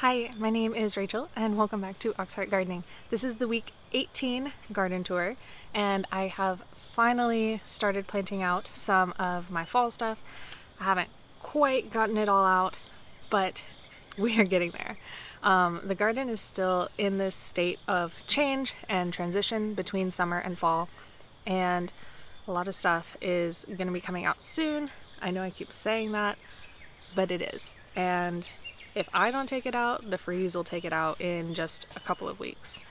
Hi, my name is Rachel and welcome back to Auxhart Gardening. This is the week 18 garden tour and I have finally started planting out some of my fall stuff. I haven't quite gotten it all out, but we are getting there. The garden is still in this state of change and transition between summer and fall, and a lot of stuff is going to be coming out soon. I know I keep saying that, but it is. And if I don't take it out, the freeze will take it out in just a couple of weeks.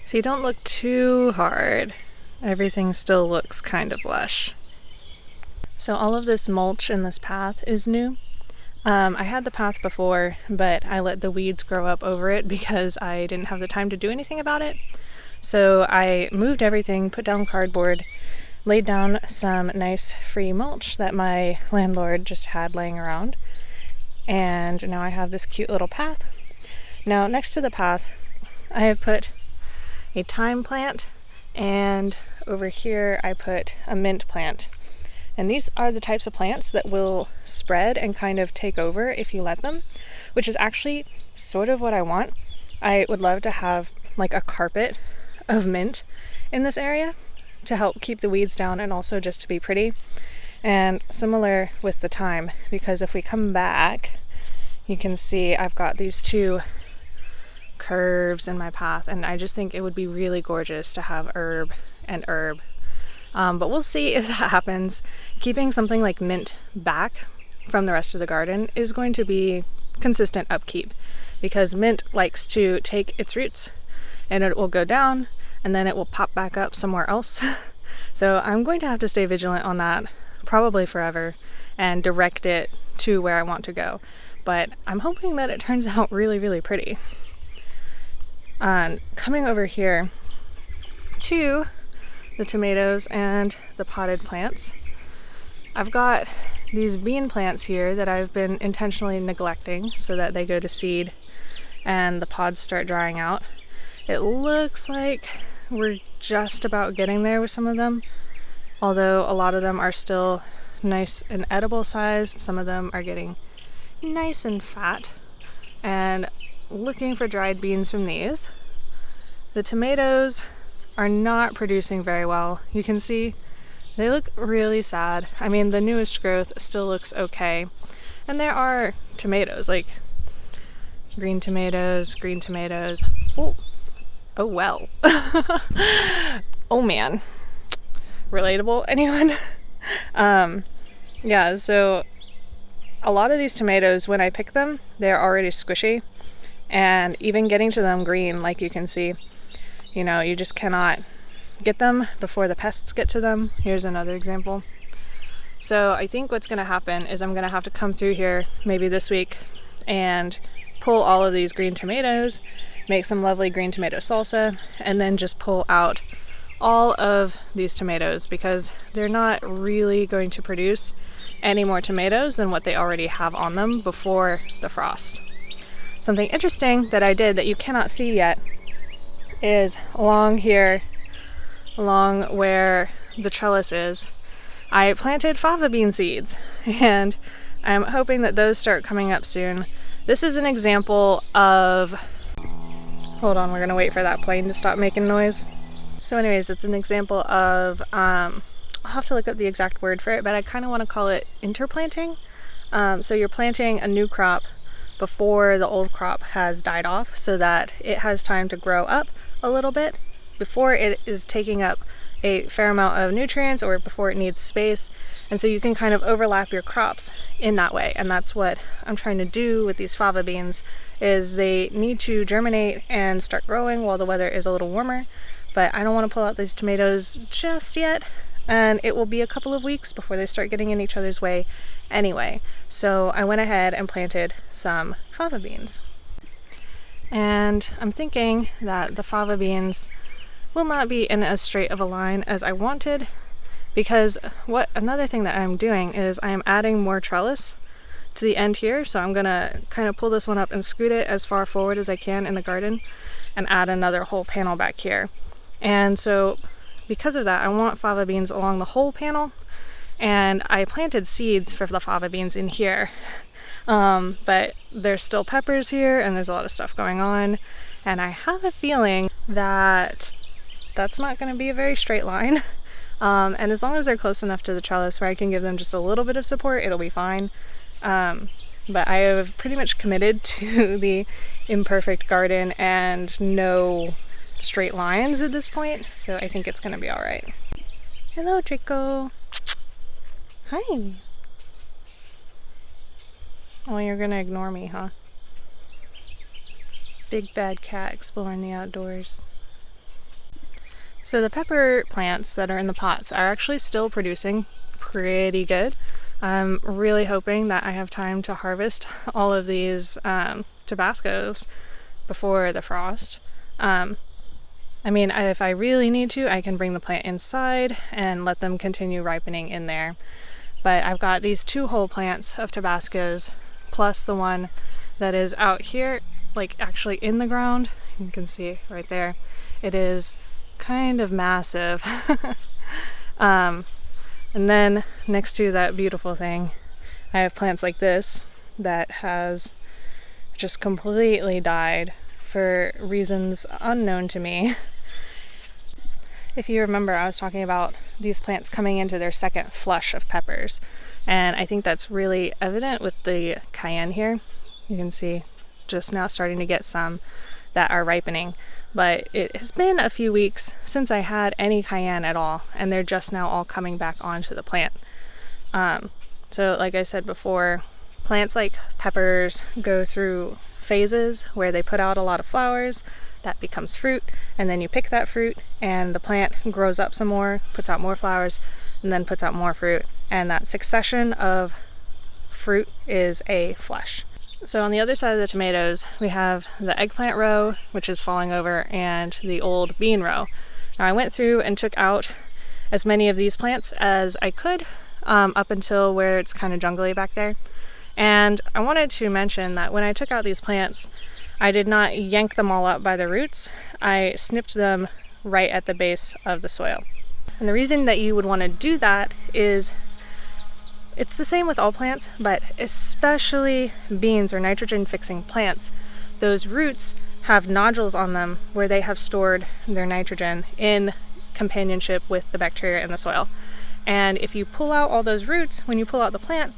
If you don't look too hard, everything still looks kind of lush. So all of this mulch in this path is new. I had the path before, but I let the weeds grow up over it because I didn't have the time to do anything about it. So I moved everything, put down cardboard, laid down some nice free mulch that my landlord just had laying around, and now I have this cute little path. Now next to the path I have put a thyme plant, and over here I put a mint plant. And these are the types of plants that will spread and kind of take over if you let them, which is actually sort of what I want. I would love to have like a carpet of mint in this area to help keep the weeds down and also just to be pretty. And similar with the thyme, because if we come back, you can see I've got these two curves in my path, and I just think it would be really gorgeous to have herb and herb. But we'll see if that happens. Keeping something like mint back from the rest of the garden is going to be consistent upkeep, because mint likes to take its roots and it will go down and then it will pop back up somewhere else. So I'm going to have to stay vigilant on that probably forever and direct it to where I want to go. But I'm hoping that it turns out really, really pretty. Coming over here to the tomatoes and the potted plants, I've got these bean plants here that I've been intentionally neglecting so that they go to seed and the pods start drying out. It looks like we're just about getting there with some of them, although a lot of them are still nice and edible sized. Some of them are getting nice and fat, and looking for dried beans from these. The tomatoes are not producing very well. You can see they look really sad. I mean, the newest growth still looks okay, and there are tomatoes, like green tomatoes. Oh well. Oh man. Relatable, anyone? Yeah, so a lot of these tomatoes, when I pick them, they're already squishy, and even getting to them green, like you can see, you know, you just cannot get them before the pests get to them. Here's another example. So I think what's going to happen is I'm going to have to come through here maybe this week and pull all of these green tomatoes, make some lovely green tomato salsa, and then just pull out all of these tomatoes, because they're not really going to produce any more tomatoes than what they already have on them before the frost. Something interesting that I did that you cannot see yet is along here, along where the trellis is, I planted fava bean seeds, and I'm hoping that those start coming up soon. This is an example of, hold on, we're gonna wait for that plane to stop making noise. So anyways, it's an example of, I'll have to look up the exact word for it, but I kind of want to call it interplanting. So you're planting a new crop before the old crop has died off, so that it has time to grow up a little bit before it is taking up a fair amount of nutrients, or before it needs space. And so you can kind of overlap your crops in that way, and that's what I'm trying to do with these fava beans. Is they need to germinate and start growing while the weather is a little warmer, but I don't want to pull out these tomatoes just yet, and it will be a couple of weeks before they start getting in each other's way anyway. So I went ahead and planted some fava beans. And I'm thinking that the fava beans will not be in as straight of a line as I wanted, because another thing that I'm doing is I am adding more trellis to the end here, so I'm gonna kind of pull this one up and scoot it as far forward as I can in the garden and add another whole panel back here. And so because of that, I want fava beans along the whole panel, and I planted seeds for the fava beans in here. But there's still peppers here and there's a lot of stuff going on, and I have a feeling that that's not going to be a very straight line. And as long as they're close enough to the trellis where I can give them just a little bit of support, it'll be fine. But I have pretty much committed to the imperfect garden and no straight lines at this point, so I think it's going to be alright. Hello, Draco. Hi. Oh, you're going to ignore me, huh? Big bad cat exploring the outdoors. So the pepper plants that are in the pots are actually still producing pretty good. I'm really hoping that I have time to harvest all of these Tabascos before the frost. I mean, if I really need to, I can bring the plant inside and let them continue ripening in there. But I've got these 2 whole plants of Tabascos, plus the one that is out here, like actually in the ground. You can see right there. It is kind of massive. And then next to that beautiful thing, I have plants like this that has just completely died for reasons unknown to me. If you remember, I was talking about these plants coming into their second flush of peppers, and I think that's really evident with the cayenne here. You can see it's just now starting to get some that are ripening, but it has been a few weeks since I had any cayenne at all, and they're just now all coming back onto the plant. So like I said before, plants like peppers go through phases where they put out a lot of flowers, that becomes fruit, and then you pick that fruit and the plant grows up some more, puts out more flowers, and then puts out more fruit, and that succession of fruit is a flush. So on the other side of the tomatoes, we have the eggplant row, which is falling over, and the old bean row. Now I went through and took out as many of these plants as I could, up until where it's kind of jungly back there. And I wanted to mention that when I took out these plants, I did not yank them all up by the roots. I snipped them right at the base of the soil. And the reason that you would want to do that is it's the same with all plants, but especially beans or nitrogen fixing plants. Those roots have nodules on them where they have stored their nitrogen in companionship with the bacteria in the soil. And if you pull out all those roots, when you pull out the plant,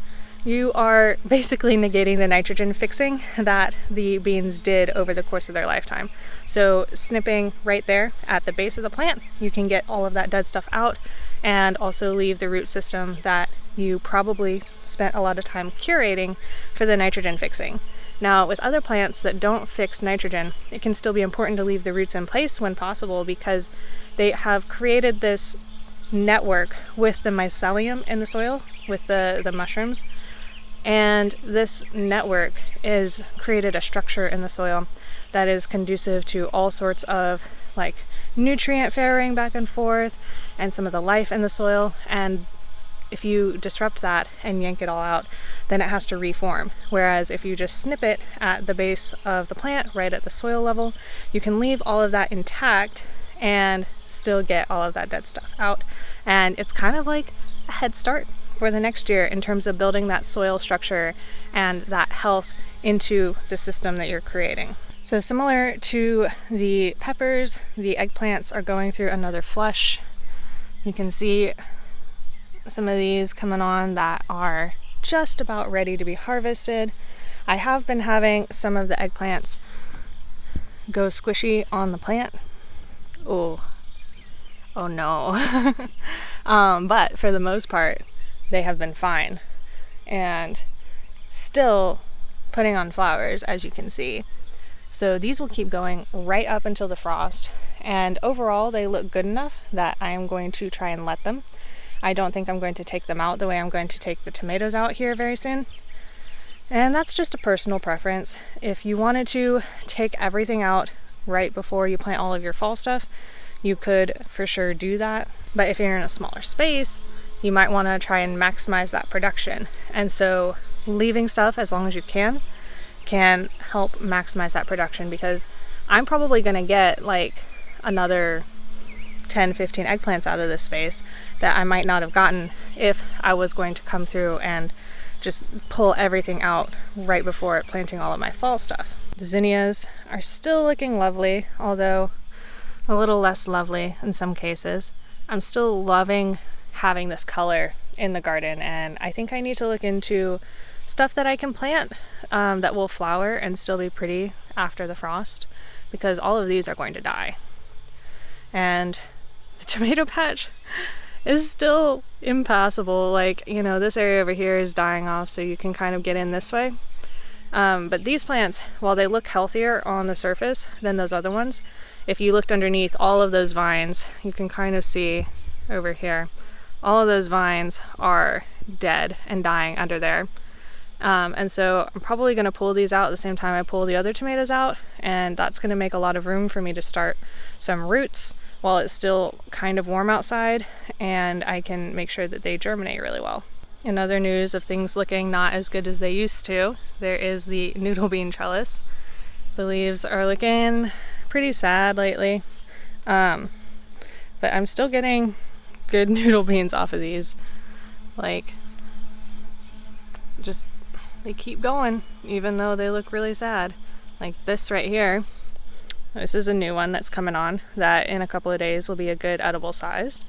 you are basically negating the nitrogen fixing that the beans did over the course of their lifetime. So snipping right there at the base of the plant, you can get all of that dead stuff out and also leave the root system that you probably spent a lot of time curating for the nitrogen fixing. Now, with other plants that don't fix nitrogen, it can still be important to leave the roots in place when possible, because they have created this network with the mycelium in the soil, with the mushrooms. And this network is created a structure in the soil that is conducive to all sorts of like nutrient ferrying back and forth and some of the life in the soil. And if you disrupt that and yank it all out, then it has to reform. Whereas if you just snip it at the base of the plant, right at the soil level, you can leave all of that intact and still get all of that dead stuff out. And it's kind of like a head start for the next year in terms of building that soil structure and that health into the system that you're creating. So similar to the peppers, the eggplants are going through another flush. You can see some of these coming on that are just about ready to be harvested. I have been having some of the eggplants go squishy on the plant. Oh no. But for the most part, they have been fine and still putting on flowers, as you can see. So these will keep going right up until the frost, and overall they look good enough that I am going to try and let them. I don't think I'm going to take them out the way I'm going to take the tomatoes out here very soon. And that's just a personal preference. If you wanted to take everything out right before you plant all of your fall stuff, you could for sure do that. But if you're in a smaller space, you might want to try and maximize that production. And so leaving stuff as long as you can help maximize that production, because I'm probably going to get like another 10-15 eggplants out of this space that I might not have gotten if I was going to come through and just pull everything out right before planting all of my fall stuff. The zinnias are still looking lovely, although a little less lovely in some cases. I'm still loving having this color in the garden, and I think I need to look into stuff that I can plant that will flower and still be pretty after the frost, because all of these are going to die. And the tomato patch is still impassable. Like, you know, this area over here is dying off, so you can kind of get in this way. But these plants, while they look healthier on the surface than those other ones, if you looked underneath all of those vines, you can kind of see over here, all of those vines are dead and dying under there. And so I'm probably going to pull these out at the same time I pull the other tomatoes out, and that's going to make a lot of room for me to start some roots while it's still kind of warm outside, and I can make sure that they germinate really well. In other news of things looking not as good as they used to, there is the noodle bean trellis. The leaves are looking pretty sad lately, but I'm still getting good noodle beans off of these. Like, just, they keep going even though they look really sad. Like this right here, this is a new one that's coming on that in a couple of days will be a good edible size.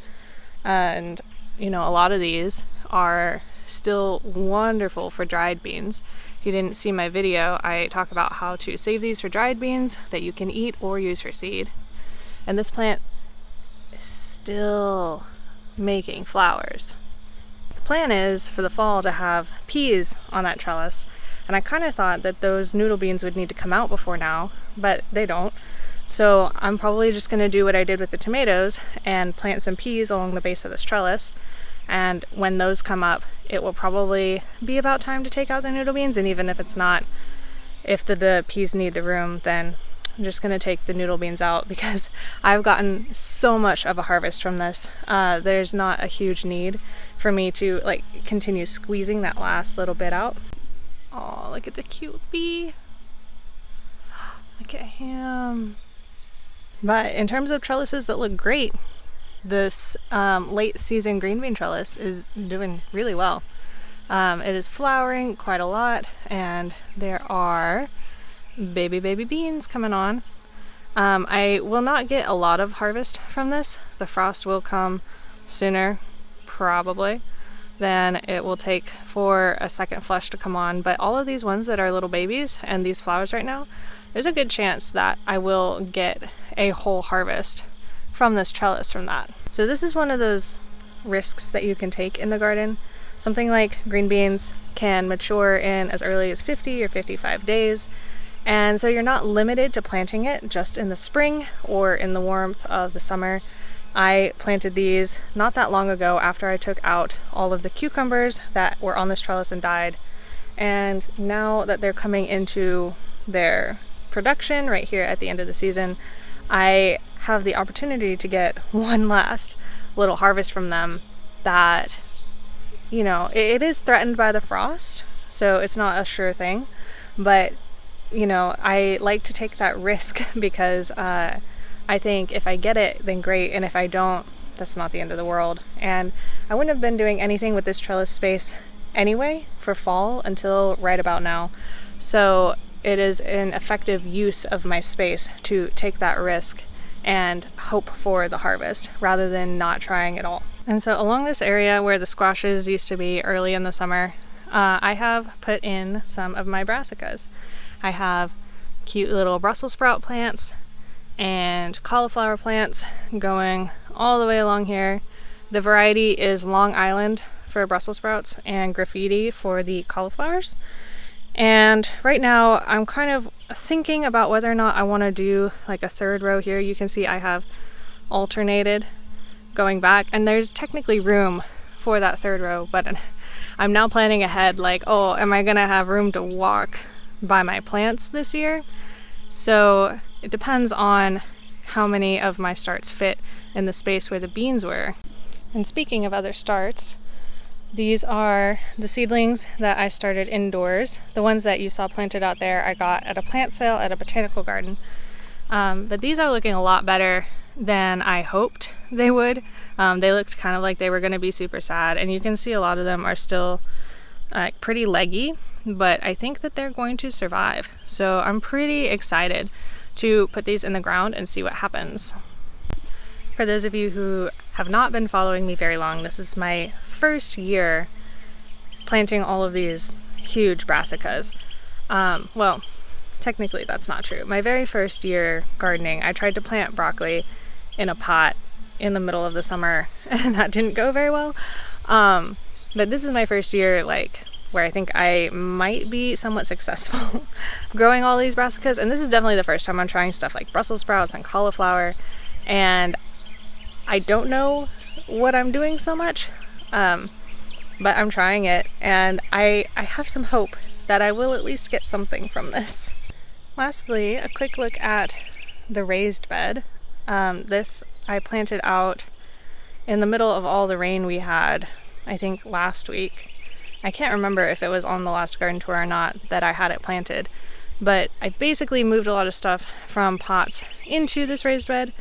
And you know, a lot of these are still wonderful for dried beans. If you didn't see my video, I talk about how to save these for dried beans that you can eat or use for seed. And this plant is still making flowers. The plan is for the fall to have peas on that trellis, and I kind of thought that those noodle beans would need to come out before now, but they don't. So I'm probably just going to do what I did with the tomatoes and plant some peas along the base of this trellis, and when those come up, it will probably be about time to take out the noodle beans. And even if it's not, if the peas need the room, then I'm just going to take the noodle beans out, because I've gotten so much of a harvest from this. There's not a huge need for me to like continue squeezing that last little bit out. Oh, look at the cute bee. Look at him. But in terms of trellises that look great, this late season green bean trellis is doing really well. It is flowering quite a lot, and there are baby beans coming on. I will not get a lot of harvest from this. The frost will come sooner, probably, than it will take for a second flush to come on. But all of these ones that are little babies and these flowers right now, there's a good chance that I will get a whole harvest from this trellis from that. So this is one of those risks that you can take in the garden. Something like green beans can mature in as early as 50 or 55 days. And so you're not limited to planting it just in the spring or in the warmth of the summer. I planted these not that long ago after I took out all of the cucumbers that were on this trellis and died. And now that they're coming into their production right here at the end of the season, I have the opportunity to get one last little harvest from them that, you know, it is threatened by the frost, so it's not a sure thing, but you know, I like to take that risk because I think if I get it, then great, and if I don't, that's not the end of the world. And I wouldn't have been doing anything with this trellis space anyway for fall until right about now, so it is an effective use of my space to take that risk and hope for the harvest rather than not trying at all. And so along this area where the squashes used to be early in the summer, I have put in some of my brassicas. I have cute little Brussels sprout plants and cauliflower plants going all the way along here. The variety is Long Island for Brussels sprouts and Graffiti for the cauliflowers. And right now I'm kind of thinking about whether or not I want to do like a third row here. You can see I have alternated going back, and there's technically room for that third row, but I'm now planning ahead, like, oh, am I gonna have room to walk by my plants this year? So it depends on how many of my starts fit in the space where the beans were. And speaking of other starts, These are the seedlings that I started indoors. The ones that you saw planted out there I got at a plant sale at a botanical garden. But these are looking a lot better than I hoped they would. They looked kind of like they were going to be super sad, and you can see a lot of them are still pretty leggy, but I think that they're going to survive. So I'm pretty excited to put these in the ground and see what happens. For those of you who have not been following me very long, this is my first year planting all of these huge brassicas. Well, technically that's not true. My very first year gardening, I tried to plant broccoli in a pot in the middle of the summer, and that didn't go very well. But this is my first year, where I think I might be somewhat successful growing all these brassicas, and this is definitely the first time I'm trying stuff like Brussels sprouts and cauliflower, and I don't know what I'm doing so much, but I'm trying it, and I have some hope that I will at least get something from this. Lastly, a quick look at the raised bed. This I planted out in the middle of all the rain we had, I think last week. I can't remember if it was on the last garden tour or not that I had it planted, but I basically moved a lot of stuff from pots into this raised bed.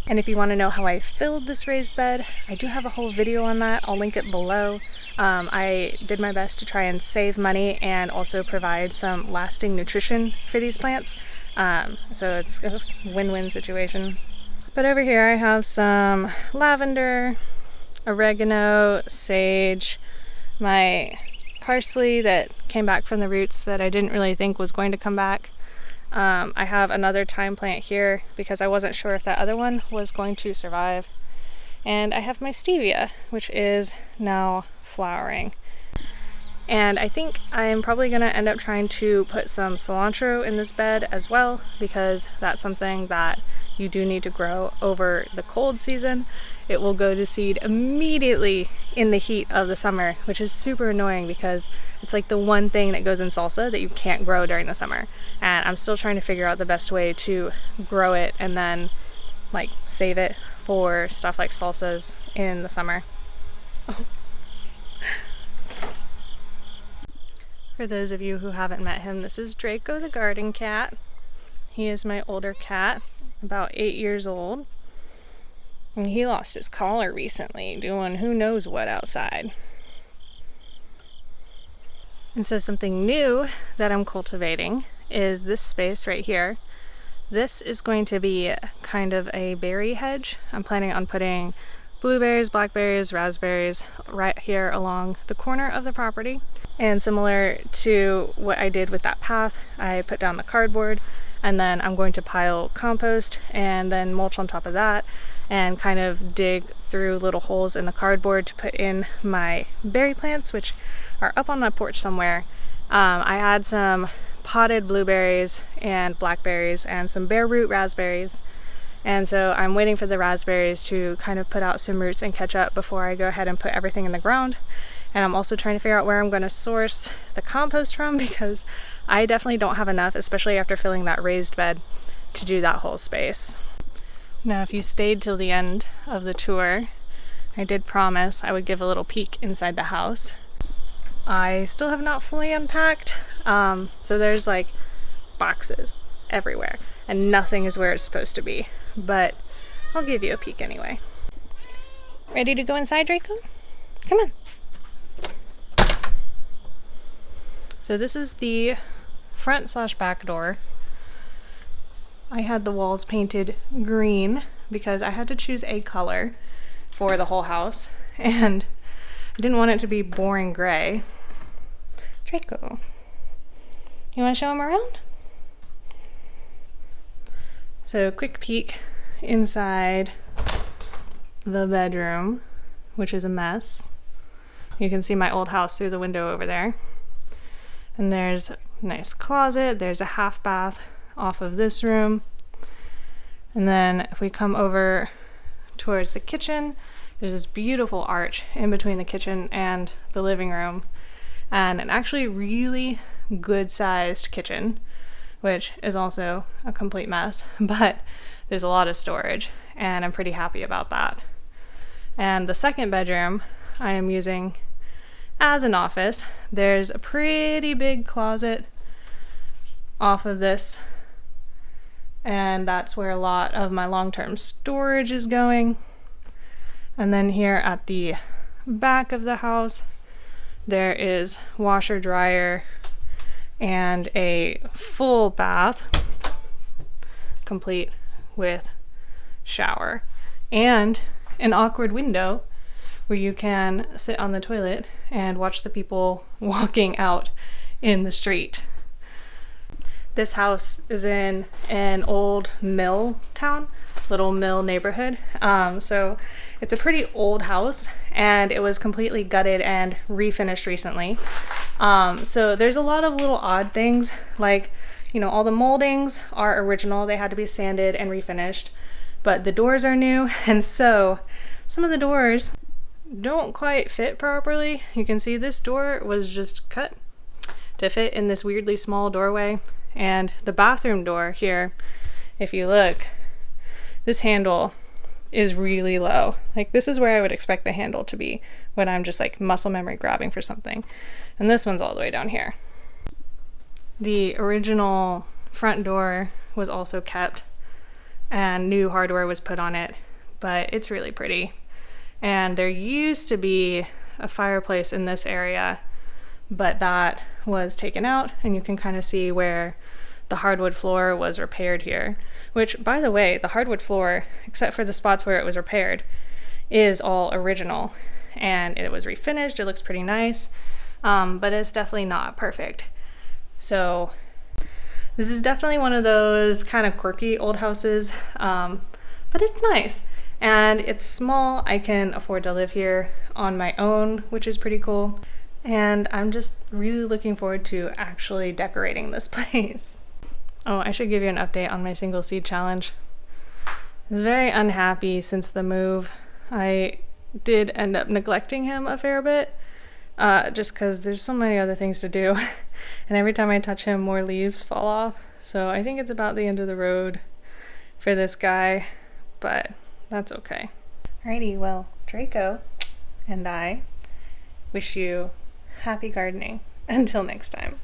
And if you want to know how I filled this raised bed, I do have a whole video on that. I'll link it below. I did my best to try and save money and also provide some lasting nutrition for these plants. So it's a win-win situation. But over here I have some lavender, oregano, sage, my parsley that came back from the roots that I didn't really think was going to come back. I have another thyme plant here because I wasn't sure if that other one was going to survive. And I have my stevia, which is now flowering. And I think I'm probably going to end up trying to put some cilantro in this bed as well, because that's something that you do need to grow over the cold season. It will go to seed immediately in the heat of the summer, which is super annoying because it's like the one thing that goes in salsa that you can't grow during the summer. And I'm still trying to figure out the best way to grow it and then save it for stuff like salsas in the summer. Oh. For those of you who haven't met him, this is Draco the Garden Cat. He is my older cat, about 8 years old. And he lost his collar recently, doing who knows what outside. And so something new that I'm cultivating is this space right here. This is going to be kind of a berry hedge. I'm planning on putting blueberries, blackberries, raspberries right here along the corner of the property. And similar to what I did with that path, I put down the cardboard, and then I'm going to pile compost and then mulch on top of that, and kind of dig through little holes in the cardboard to put in my berry plants, which are up on my porch somewhere. I had some potted blueberries and blackberries and some bare root raspberries, and so I'm waiting for the raspberries to kind of put out some roots and catch up before I go ahead and put everything in the ground. And I'm also trying to figure out where I'm going to source the compost from, because I definitely don't have enough, especially after filling that raised bed, to do that whole space. Now, if you stayed till the end of the tour, I did promise I would give a little peek inside the house. I still have not fully unpacked, so there's boxes everywhere, and nothing is where it's supposed to be, but I'll give you a peek anyway. Ready to go inside, Draco? Come on. So this is the front/back door. I had the walls painted green because I had to choose a color for the whole house, and I didn't want it to be boring gray. Draco, you want to show him around? So quick peek inside the bedroom, which is a mess. You can see my old house through the window over there. And there's a nice closet. There's a half bath off of this room. And then if we come over towards the kitchen, there's this beautiful arch in between the kitchen and the living room, and an actually really good sized kitchen, which is also a complete mess, but there's a lot of storage, and I'm pretty happy about that. And the second bedroom I am using as an office. There's a pretty big closet off of this, and that's where a lot of my long-term storage is going. And then here at the back of the house, there is washer, dryer, and a full bath, complete with shower, and an awkward window where you can sit on the toilet and watch the people walking out in the street. This house is in an old mill town, little mill neighborhood. So it's a pretty old house, and it was completely gutted and refinished recently. So there's a lot of little odd things, like, you know, all the moldings are original. They had to be sanded and refinished, but the doors are new. And so some of the doors don't quite fit properly. You can see this door was just cut to fit in this weirdly small doorway. And the bathroom door here, if you look, this handle is really low. Like, this is where I would expect the handle to be when I'm just like muscle memory grabbing for something. And this one's all the way down here. The original front door was also kept, and new hardware was put on it, but it's really pretty. And there used to be a fireplace in this area, but that was taken out, and you can kind of see where the hardwood floor was repaired here. Which, by the way, the hardwood floor, except for the spots where it was repaired, is all original, and it was refinished. It looks pretty nice, but it's definitely not perfect. So this is definitely one of those kind of quirky old houses, but it's nice. And it's small. I can afford to live here on my own, which is pretty cool. And I'm just really looking forward to actually decorating this place. Oh, I should give you an update on my single seed challenge. I was very unhappy since the move. I did end up neglecting him a fair bit, just because there's so many other things to do. And every time I touch him, more leaves fall off. So I think it's about the end of the road for this guy, but that's okay. Alrighty, well, Draco and I wish you happy gardening. Until next time.